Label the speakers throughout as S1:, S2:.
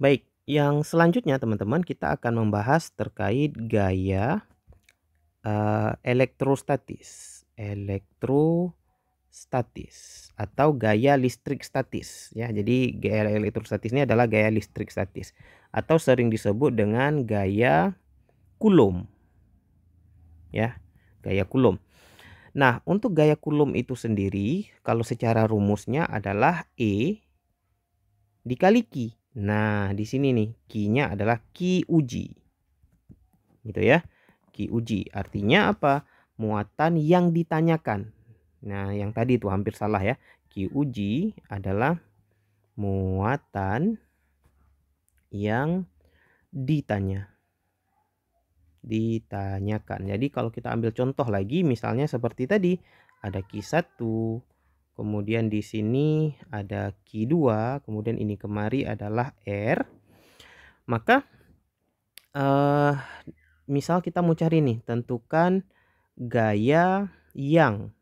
S1: Baik, yang selanjutnya teman-teman kita akan membahas terkait gaya elektrostatis. Elektrostatis atau gaya listrik statis ya. Jadi gaya elektrostatis ini adalah gaya listrik statis atau sering disebut dengan gaya Coulomb. Ya, gaya Coulomb. Nah, untuk gaya Coulomb itu sendiri kalau secara rumusnya adalah E dikali Q. Nah, di sini nih Q-nya adalah Q uji. Gitu ya. Q uji artinya apa? Muatan yang ditanyakan. Nah, yang tadi itu hampir salah ya. Q uji adalah muatan yang ditanyakan. Jadi kalau kita ambil contoh lagi misalnya seperti tadi ada Q1, kemudian di sini ada Q2, kemudian ini kemari adalah R. Maka misal kita mau cari nih, tentukan gaya yang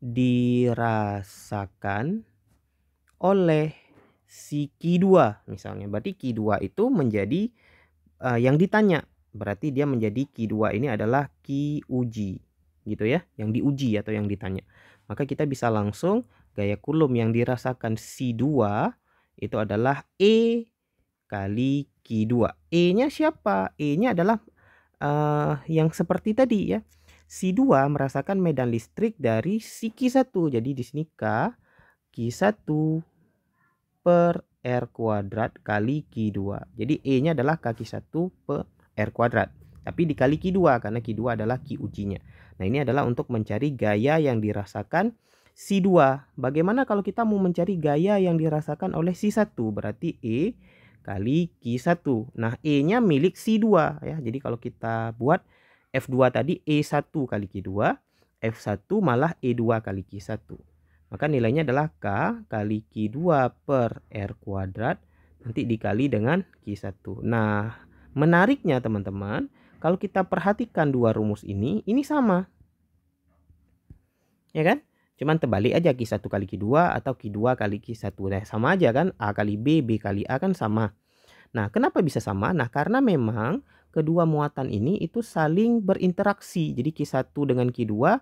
S1: dirasakan oleh si Q2 misalnya. Berarti Q2 itu menjadi yang ditanya. Berarti dia menjadi Q2 ini adalah Q uji gitu ya, yang diuji atau yang ditanya. Maka kita bisa langsung gaya Coulomb yang dirasakan C2 itu adalah E kali Q2. E-nya siapa? E-nya adalah yang seperti tadi ya. C2 merasakan medan listrik dari si Q1. Jadi di sini Q1 per R kuadrat kali Q2. Jadi E-nya adalah kaki 1 per R kuadrat. Tapi dikali Q2 karena Q2 adalah Q ujinya. Nah, ini adalah untuk mencari gaya yang dirasakan C2. Bagaimana kalau kita mau mencari gaya yang dirasakan oleh C1? Berarti E kali Q1. Nah, E-nya milik C2 ya. Jadi kalau kita buat F2 tadi E1 kali Q2, F1 malah E2 kali Q1. Maka nilainya adalah K kali Q2 per R kuadrat nanti dikali dengan Q1. Nah, menariknya teman-teman, kalau kita perhatikan dua rumus ini sama. Ya kan? Cuman terbalik aja Q1 kali Q2 atau Q2 kali Q1. Nah, sama aja kan? A kali B, B kali A kan sama. Nah, kenapa bisa sama? Nah, karena memang kedua muatan ini itu saling berinteraksi. Jadi Q1 dengan Q2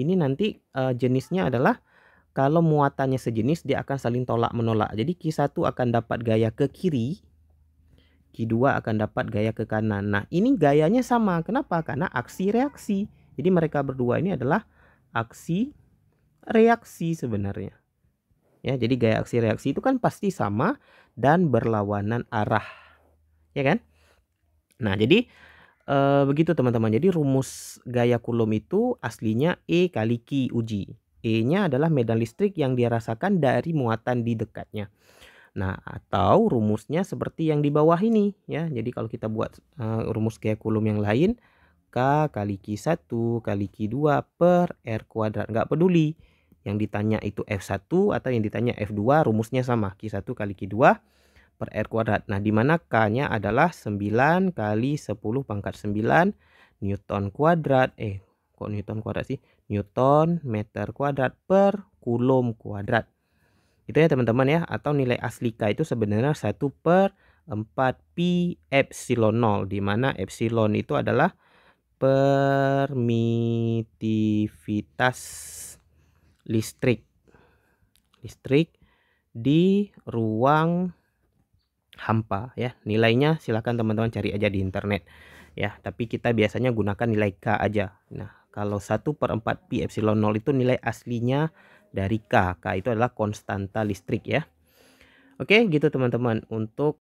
S1: ini nanti jenisnya adalah kalau muatannya sejenis dia akan saling tolak menolak. Jadi Q1 akan dapat gaya ke kiri, Q2 akan dapat gaya ke kanan. Nah, ini gayanya sama. Kenapa? Karena aksi reaksi. Jadi mereka berdua ini adalah aksi reaksi sebenarnya. Ya, jadi gaya aksi reaksi itu kan pasti sama dan berlawanan arah. Ya kan? Nah, jadi begitu teman-teman. Jadi rumus gaya Coulomb itu aslinya E kali Q uji. E-nya adalah medan listrik yang dirasakan dari muatan di dekatnya. Nah, atau rumusnya seperti yang di bawah ini ya. Jadi kalau kita buat rumus gaya Coulomb yang lain, K kali Q1 kali Q2 per R kuadrat. Nggak peduli yang ditanya itu F1 atau yang ditanya F2, rumusnya sama. Q1 kali Q2 per R kuadrat. Nah, di mana K-nya adalah 9 kali 10 pangkat 9 Newton kuadrat. Kok Newton kuadrat sih? Newton meter kuadrat per Coulomb kuadrat. Itu ya teman-teman ya. Atau nilai asli K itu sebenarnya 1 per 4 pi epsilon 0. Di mana epsilon itu adalah permitivitas listrik di ruang hampa ya. Nilainya silahkan teman-teman cari aja di internet ya, tapi kita biasanya gunakan nilai K aja. Nah, kalau 1 per 4 pi epsilon 0 itu nilai aslinya dari K. K itu adalah konstanta listrik ya. Oke, gitu teman-teman untuk